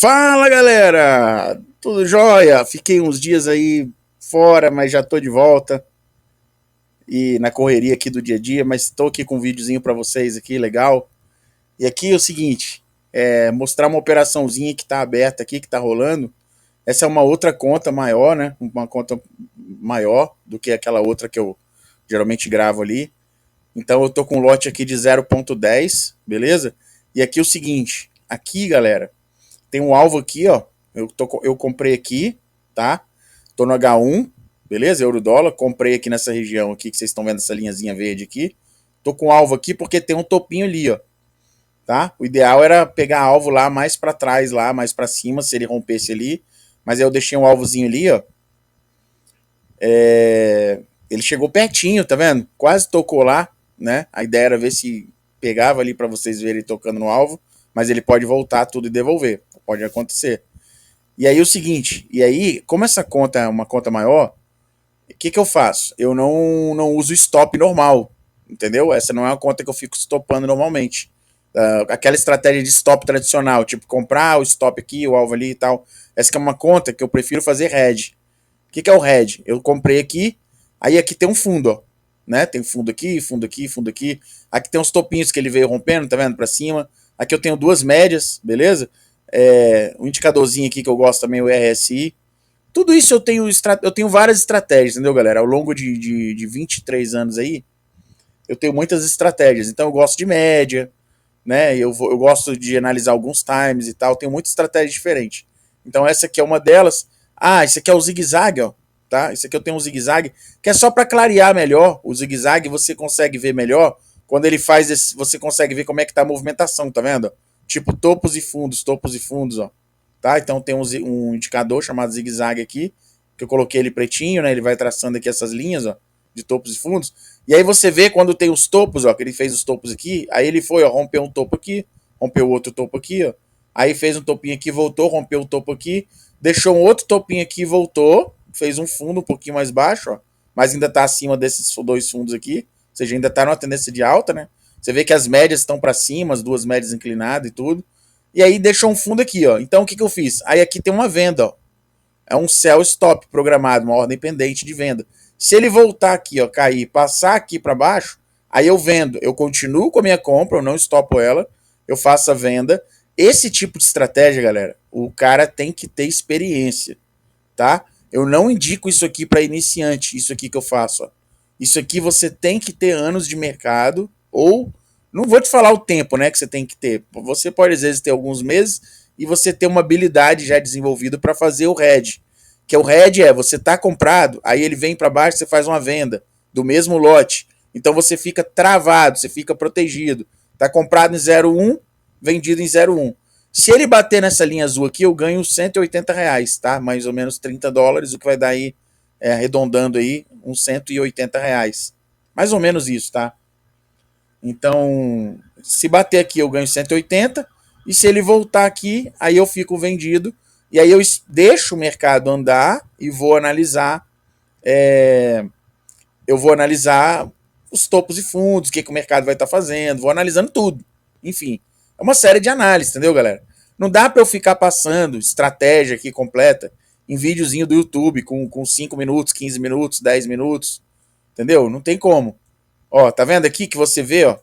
Fala, galera! Tudo jóia? Fiquei uns dias aí fora, mas já tô de volta e na correria aqui do dia a dia, mas tô aqui com um videozinho para vocês aqui, legal. E aqui é o seguinte, mostrar uma operaçãozinha que tá aberta aqui, que tá rolando. Essa é uma outra conta maior, né? Uma conta maior do que aquela outra que eu geralmente gravo ali. Então eu tô com um lote aqui de 0.10, beleza? E aqui é o seguinte, aqui, galera, tem um alvo aqui, ó. Eu comprei aqui, tá? Tô no H1, beleza? Euro dólar. Comprei aqui nessa região aqui, que vocês estão vendo essa linhazinha verde aqui. Tô com alvo aqui porque tem um topinho ali, ó. Tá? O ideal era pegar alvo lá mais para trás, lá mais para cima, se ele rompesse ali. Mas aí eu deixei um alvozinho ali, ó. Ele chegou pertinho, tá vendo? Quase tocou lá, né? A ideia era ver se pegava ali para vocês verem ele tocando no alvo. Mas ele pode voltar tudo e devolver. Pode acontecer. E aí o seguinte, como essa conta é uma conta maior, o que eu faço? Eu não uso stop normal, entendeu? Essa não é uma conta que eu fico stopando normalmente. Aquela estratégia de stop tradicional, tipo comprar o stop aqui, o alvo ali e tal. Essa que é uma conta que eu prefiro fazer hedge. O que é o hedge? Eu comprei aqui, aí aqui tem um fundo, ó. Né? Tem fundo aqui, fundo aqui, fundo aqui. Aqui tem uns topinhos que ele veio rompendo, tá vendo? Pra cima. Aqui eu tenho duas médias, beleza? Um indicadorzinho aqui que eu gosto também, o RSI. Tudo isso eu tenho várias estratégias, entendeu, galera? Ao longo de 23 anos aí, eu tenho muitas estratégias. Então eu gosto de média, né? Eu gosto de analisar alguns times e tal. Tenho muita estratégia diferente. Então essa aqui é uma delas. Ah, esse aqui é o zigue-zague, ó. Tá? Esse aqui eu tenho um zigue-zague, que é só para clarear melhor. O zigue-zague você consegue ver melhor. Quando ele faz esse, você consegue ver como é que tá a movimentação, tá vendo? Tipo topos e fundos, ó. Tá? Então tem um indicador chamado zigue-zague aqui, que eu coloquei ele pretinho, né? Ele vai traçando aqui essas linhas, ó, de topos e fundos. E aí você vê quando tem os topos, ó, que ele fez os topos aqui, aí ele foi, ó, rompeu um topo aqui, rompeu outro topo aqui, ó. Aí fez um topinho aqui, voltou, rompeu um topo aqui, deixou um outro topinho aqui, voltou, fez um fundo um pouquinho mais baixo, ó, mas ainda tá acima desses dois fundos aqui, ou seja, ainda tá numa tendência de alta, né? Você vê que as médias estão para cima, as duas médias inclinadas e tudo. E aí deixou um fundo aqui, ó. Então o que eu fiz? Aí aqui tem uma venda, ó. É um sell stop programado, uma ordem pendente de venda. Se ele voltar aqui, ó, cair, passar aqui para baixo, aí eu vendo. Eu continuo com a minha compra, eu não estopo ela, eu faço a venda. Esse tipo de estratégia, galera, o cara tem que ter experiência, tá? Eu não indico isso aqui para iniciante, isso aqui que eu faço, ó. Isso aqui você tem que ter anos de mercado ou não vou te falar o tempo, né, que você tem que ter. Você pode às vezes ter alguns meses e você ter uma habilidade já desenvolvida para fazer o hedge. Que o hedge você tá comprado, aí ele vem para baixo, você faz uma venda do mesmo lote. Então você fica travado, você fica protegido. Tá comprado em 0,1, vendido em 0,1. Se ele bater nessa linha azul aqui, eu ganho R$ 180, tá? Mais ou menos US$ 30, o que vai dar aí, arredondando aí, uns R$ 180. Mais ou menos isso, tá? Então, se bater aqui, eu ganho 180. E se ele voltar aqui, aí eu fico vendido. E aí eu deixo o mercado andar e vou analisar. Eu vou analisar os topos e fundos, o que o mercado vai estar fazendo. Vou analisando tudo. Enfim, é uma série de análises, entendeu, galera? Não dá para eu ficar passando estratégia aqui completa em videozinho do YouTube com 5 minutos, 15 minutos, 10 minutos. Entendeu? Não tem como. Ó, tá vendo aqui que você vê, ó?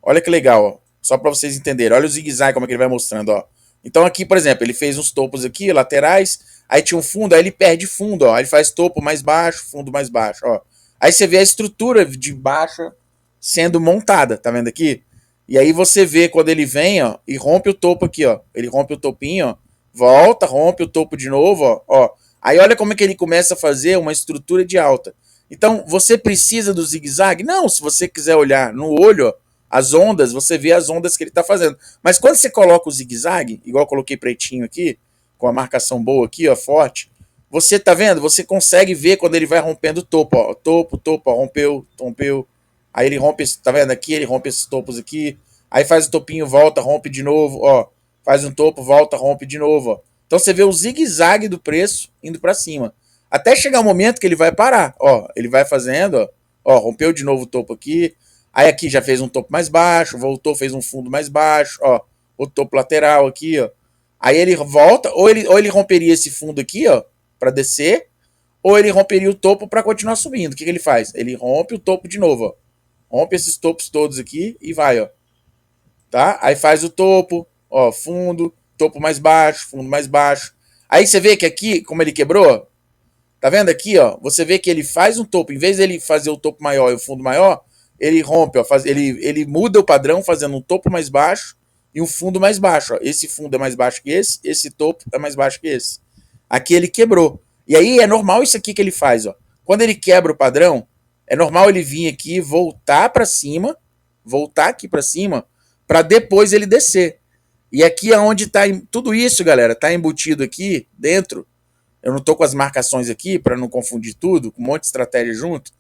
Olha que legal, ó. Só para vocês entenderem. Olha o zigue-zague como é que ele vai mostrando, ó. Então aqui, por exemplo, ele fez uns topos aqui, laterais, aí tinha um fundo, aí ele perde fundo, ó. Aí ele faz topo mais baixo, fundo mais baixo, ó. Aí você vê a estrutura de baixa sendo montada, tá vendo aqui? E aí você vê quando ele vem, ó, e rompe o topo aqui, ó. Ele rompe o topinho, ó. Volta, rompe o topo de novo, ó. Aí olha como é que ele começa a fazer uma estrutura de alta. Então, você precisa do zigue-zague? Não, se você quiser olhar no olho, ó, as ondas, você vê as ondas que ele está fazendo. Mas quando você coloca o zigue-zague, igual eu coloquei pretinho aqui, com a marcação boa aqui, ó, forte, você tá vendo? Você consegue ver quando ele vai rompendo o topo, ó. Topo, ó, rompeu, rompeu. Aí ele rompe, tá vendo aqui? Ele rompe esses topos aqui. Aí faz o topinho, volta, rompe de novo, ó. Faz um topo, volta, rompe de novo, ó. Então você vê o zigue-zague do preço indo para cima. Até chegar o momento que ele vai parar, ó. Ele vai fazendo, ó, rompeu de novo o topo aqui. Aí aqui já fez um topo mais baixo, voltou, fez um fundo mais baixo, ó. O topo lateral aqui, ó. Aí ele volta, ou ele romperia esse fundo aqui, ó, para descer, ou ele romperia o topo para continuar subindo. O que ele faz? Ele rompe o topo de novo, ó. Rompe esses topos todos aqui e vai, ó. Tá? Aí faz o topo, ó, fundo, topo mais baixo, fundo mais baixo. Aí você vê que aqui, como ele quebrou, tá vendo aqui, ó? Você vê que ele faz um topo, em vez dele fazer o topo maior e o fundo maior, ele rompe, ó, ele muda o padrão fazendo um topo mais baixo e um fundo mais baixo, ó. Esse fundo é mais baixo que esse topo é mais baixo que esse. Aqui ele quebrou. E aí é normal isso aqui que ele faz, ó. Quando ele quebra o padrão, é normal ele vir aqui, voltar para cima, voltar aqui para cima, para depois ele descer. E aqui é onde tá tudo isso, galera, tá embutido aqui dentro. Eu não tô com as marcações aqui para não confundir tudo, com um monte de estratégia junto.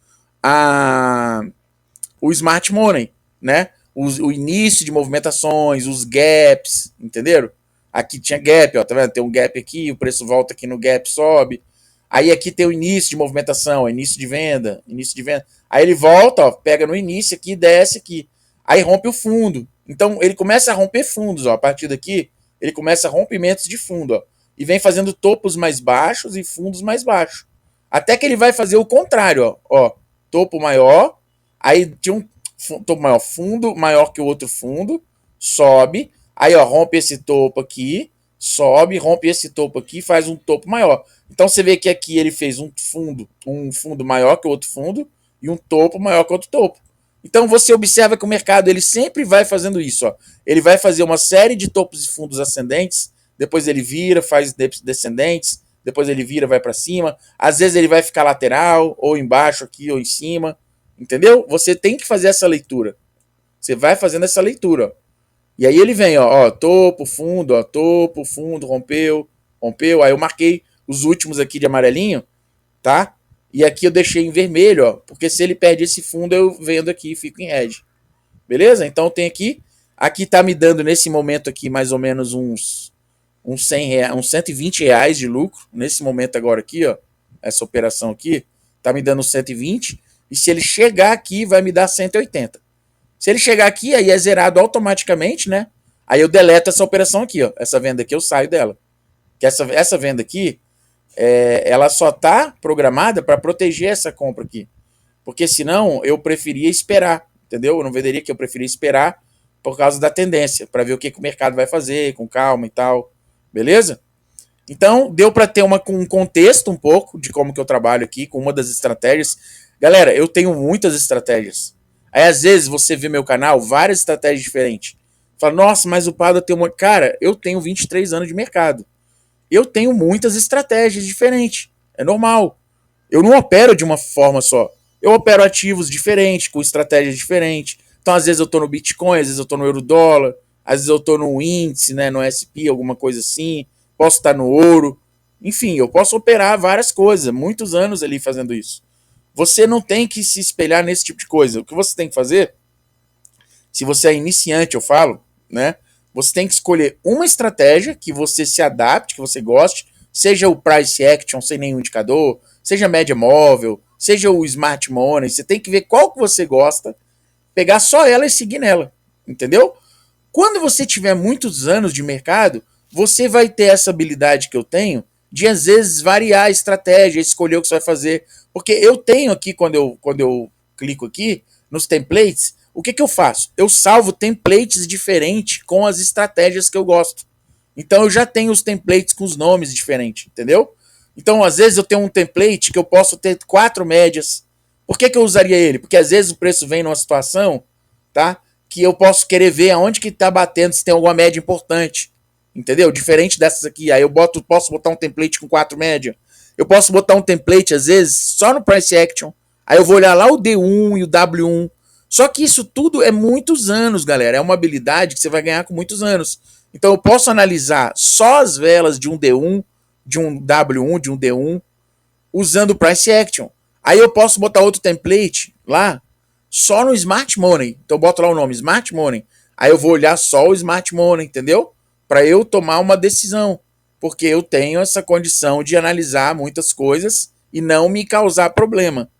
O Smart Money, né? O início de movimentações, os gaps, entenderam? Aqui tinha gap, ó, tá vendo? Tem um gap aqui, o preço volta aqui no gap, sobe. Aí aqui tem o início de movimentação, início de venda, início de venda. Aí ele volta, ó, pega no início aqui, desce aqui. Aí rompe o fundo. Então ele começa a romper fundos, ó. A partir daqui, ele começa rompimentos de fundo, ó. E vem fazendo topos mais baixos e fundos mais baixos. Até que ele vai fazer o contrário, ó. Ó, topo maior, aí tinha um topo maior, fundo maior que o outro fundo, sobe, aí ó, rompe esse topo aqui, sobe, rompe esse topo aqui, faz um topo maior. Então você vê que aqui ele fez um fundo maior que o outro fundo e um topo maior que o outro topo. Então você observa que o mercado ele sempre vai fazendo isso, ó. Ele vai fazer uma série de topos e fundos ascendentes, depois ele vira, faz descendentes, depois ele vira, vai para cima. Às vezes ele vai ficar lateral, ou embaixo aqui, ou em cima. Entendeu? Você tem que fazer essa leitura. Você vai fazendo essa leitura, ó. E aí ele vem, ó, topo, fundo, rompeu, rompeu. Aí eu marquei os últimos aqui de amarelinho, tá? E aqui eu deixei em vermelho, ó, porque se ele perde esse fundo, eu vendo aqui e fico em hedge. Beleza? Então tem aqui tá me dando nesse momento aqui mais ou menos uns 100 reais, uns 120 reais de lucro, nesse momento agora aqui, ó, essa operação aqui, tá me dando 120, e se ele chegar aqui, vai me dar 180. Se ele chegar aqui, aí é zerado automaticamente, né? Aí eu deleto essa operação aqui, ó, essa venda aqui eu saio dela. Que essa venda aqui, ela só tá programada para proteger essa compra aqui. Porque senão eu preferia esperar, entendeu? Eu não venderia, que eu preferia esperar por causa da tendência, para ver o que o mercado vai fazer, com calma e tal. Beleza? Então, deu para ter um contexto um pouco de como que eu trabalho aqui, com uma das estratégias. Galera, eu tenho muitas estratégias. Aí, às vezes, você vê meu canal, várias estratégias diferentes. Fala, nossa, mas o Pada tem um monte. Cara, eu tenho 23 anos de mercado. Eu tenho muitas estratégias diferentes. É normal. Eu não opero de uma forma só. Eu opero ativos diferentes, com estratégias diferentes. Então, às vezes eu tô no Bitcoin, às vezes eu tô no Eurodólar, às vezes eu tô no índice, né, no SP, alguma coisa assim. Posso estar no ouro. Enfim, eu posso operar várias coisas. Muitos anos ali fazendo isso. Você não tem que se espelhar nesse tipo de coisa. O que você tem que fazer, se você é iniciante, eu falo, né? Você tem que escolher uma estratégia que você se adapte, que você goste, seja o price action sem nenhum indicador, seja a média móvel, seja o smart money. Você tem que ver qual que você gosta, pegar só ela e seguir nela, entendeu? Quando você tiver muitos anos de mercado, você vai ter essa habilidade que eu tenho de, às vezes, variar a estratégia, escolher o que você vai fazer. Porque eu tenho aqui, quando eu clico aqui, nos templates, o que eu faço? Eu salvo templates diferentes com as estratégias que eu gosto. Então eu já tenho os templates com os nomes diferentes, entendeu? Então, às vezes, eu tenho um template que eu posso ter 4 médias. Por que eu usaria ele? Porque às vezes o preço vem numa situação, tá? Que eu posso querer ver aonde que tá batendo, se tem alguma média importante. Entendeu? Diferente dessas aqui. Aí eu posso botar um template com 4 médias. Eu posso botar um template, às vezes, só no price action. Aí eu vou olhar lá o D1 e o W1. Só que isso tudo é muitos anos, galera. É uma habilidade que você vai ganhar com muitos anos. Então eu posso analisar só as velas de um D1, de um W1, de um D1, usando o price action. Aí eu posso botar outro template lá, só no Smart Money. Então eu boto lá o nome Smart Money. Aí eu vou olhar só o Smart Money, entendeu? Para eu tomar uma decisão. Porque eu tenho essa condição de analisar muitas coisas e não me causar problema.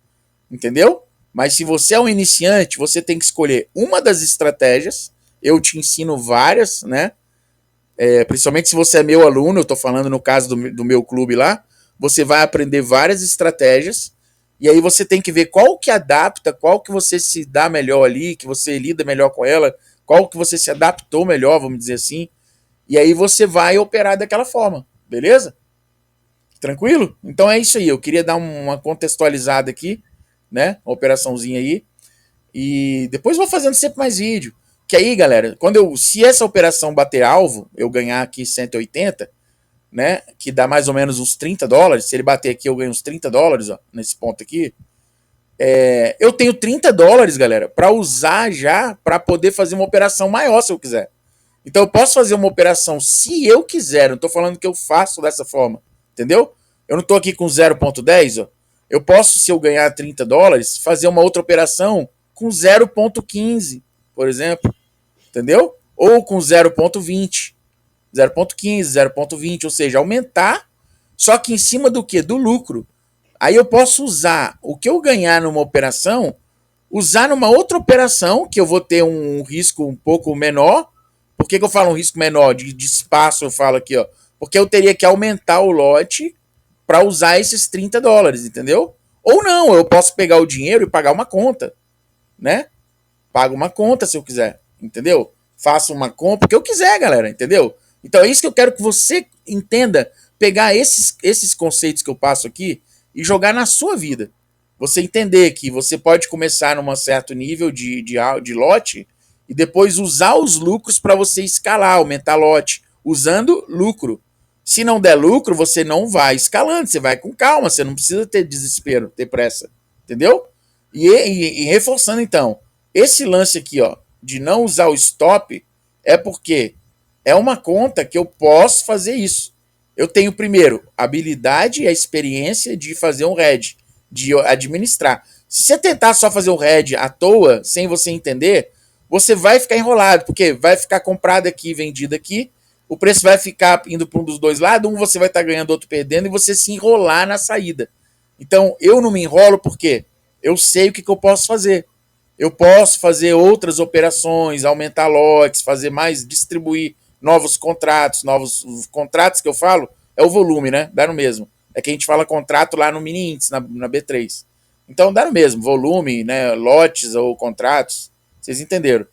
Entendeu? Mas se você é um iniciante, você tem que escolher uma das estratégias. Eu te ensino várias, né? Principalmente se você é meu aluno, eu estou falando no caso do meu clube lá, você vai aprender várias estratégias, e aí você tem que ver qual que adapta, qual que você se dá melhor ali, que você lida melhor com ela, qual que você se adaptou melhor, vamos dizer assim, e aí você vai operar daquela forma, beleza? Tranquilo? Então é isso aí, eu queria dar uma contextualizada aqui, né, uma operaçãozinha aí, e depois vou fazendo sempre mais vídeo. Que aí, galera, se essa operação bater alvo, eu ganhar aqui 180, né? Que dá mais ou menos uns $30. Se ele bater aqui, eu ganho uns $30, ó, nesse ponto aqui. Eu tenho $30, galera, para usar já para poder fazer uma operação maior se eu quiser. Então eu posso fazer uma operação se eu quiser. Não estou falando que eu faço dessa forma, entendeu? Eu não estou aqui com 0,10, ó. Eu posso, se eu ganhar $30, fazer uma outra operação com 0,15, por exemplo, entendeu? Ou com 0,20, 0,15, 0,20, ou seja, aumentar, só que em cima do que? Do lucro. Aí eu posso usar o que eu ganhar numa operação, usar numa outra operação, que eu vou ter um risco um pouco menor. Por que eu falo um risco menor? De espaço eu falo aqui, ó. Porque eu teria que aumentar o lote para usar esses $30, entendeu? Ou não, eu posso pegar o dinheiro e pagar uma conta, né? Pago uma conta se eu quiser, entendeu? Faço uma compra que eu quiser, galera, entendeu? Então é isso que eu quero que você entenda, pegar esses conceitos que eu passo aqui e jogar na sua vida. Você entender que você pode começar num certo nível de lote e depois usar os lucros para você escalar, aumentar lote, usando lucro. Se não der lucro, você não vai escalando, você vai com calma, você não precisa ter desespero, ter pressa, entendeu? E reforçando então, esse lance aqui, ó, de não usar o stop, é porque é uma conta que eu posso fazer isso. Eu tenho, primeiro, a habilidade e a experiência de fazer um RED, de administrar. Se você tentar só fazer um RED à toa, sem você entender, você vai ficar enrolado, porque vai ficar comprado aqui, vendido aqui, o preço vai ficar indo para um dos dois lados, um você vai estar ganhando, outro perdendo, e você se enrolar na saída. Então, eu não me enrolo porque eu sei o que eu posso fazer. Eu posso fazer outras operações, aumentar lotes, fazer mais, distribuir novos contratos que eu falo, é o volume, né? Dá no mesmo. É que a gente fala contrato lá no mini índice, na B3. Então dá no mesmo, volume, né? Lotes ou contratos, vocês entenderam.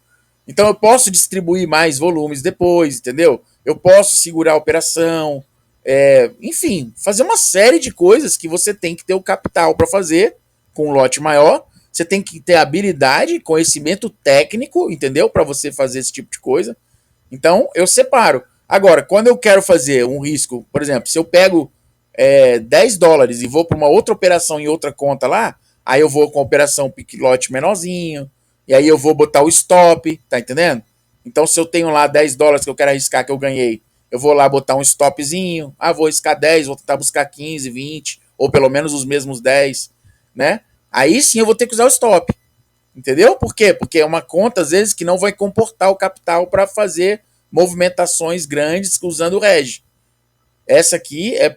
Então eu posso distribuir mais volumes depois, entendeu? Eu posso segurar a operação, enfim, fazer uma série de coisas que você tem que ter o capital para fazer com um lote maior. Você tem que ter habilidade, conhecimento técnico, entendeu? Para você fazer esse tipo de coisa. Então, eu separo. Agora, quando eu quero fazer um risco, por exemplo, se eu pego $10 e vou para uma outra operação em outra conta lá, aí eu vou com a operação pick lote menorzinho, e aí eu vou botar o stop, tá entendendo? Então, se eu tenho lá $10 que eu quero arriscar que eu ganhei, eu vou lá botar um stopzinho, vou arriscar 10, vou tentar buscar 15, 20, ou pelo menos os mesmos 10, né? Aí sim eu vou ter que usar o stop. Entendeu? Por quê? Porque é uma conta, às vezes, que não vai comportar o capital para fazer movimentações grandes usando o RED. Essa aqui é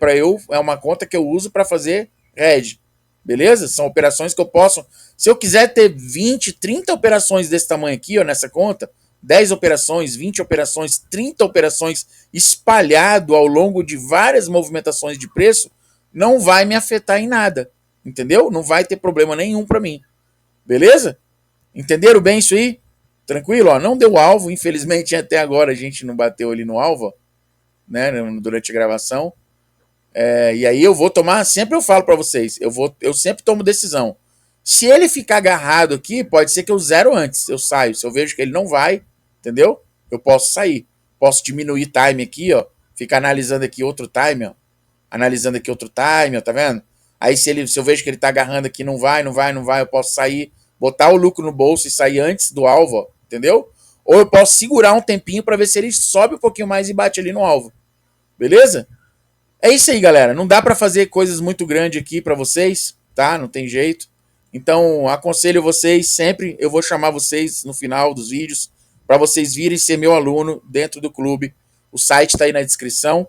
uma conta que eu uso para fazer RED. Beleza? São operações que eu posso. Se eu quiser ter 20, 30 operações desse tamanho aqui, ó, nessa conta, 10 operações, 20 operações, 30 operações espalhado ao longo de várias movimentações de preço, não vai me afetar em nada. Entendeu? Não vai ter problema nenhum para mim. Beleza? Entenderam bem isso aí? Tranquilo? Ó, não deu alvo, infelizmente até agora a gente não bateu ali no alvo, né, durante a gravação. E aí eu vou tomar, sempre eu falo para vocês, eu sempre tomo decisão. Se ele ficar agarrado aqui, pode ser que eu zero antes, eu saio. Se eu vejo que ele não vai, entendeu? Eu posso sair. Posso diminuir time aqui, ó, ficar analisando aqui outro time, ó. Analisando aqui outro time, ó, tá vendo? Aí se eu vejo que ele tá agarrando aqui, não vai, eu posso sair, botar o lucro no bolso e sair antes do alvo, ó, entendeu? Ou eu posso segurar um tempinho para ver se ele sobe um pouquinho mais e bate ali no alvo. Beleza? É isso aí, galera. Não dá para fazer coisas muito grandes aqui para vocês, tá? Não tem jeito. Então, aconselho vocês sempre, eu vou chamar vocês no final dos vídeos para vocês virem ser meu aluno dentro do clube. O site está aí na descrição,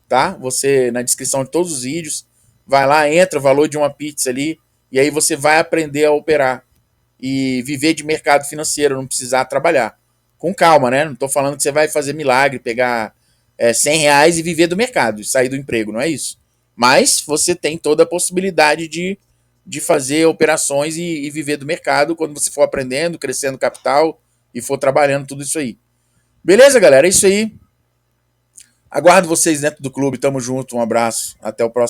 tá? Você na descrição de todos os vídeos, vai lá, entra o valor de uma pizza ali e aí você vai aprender a operar e viver de mercado financeiro, não precisar trabalhar. Com calma, né? Não estou falando que você vai fazer milagre, pegar R$ 100 e viver do mercado, sair do emprego, não é isso. Mas você tem toda a possibilidade de fazer operações e viver do mercado quando você for aprendendo, crescendo capital e for trabalhando tudo isso aí. Beleza, galera? É isso aí. Aguardo vocês dentro do clube. Tamo junto. Um abraço. Até o próximo.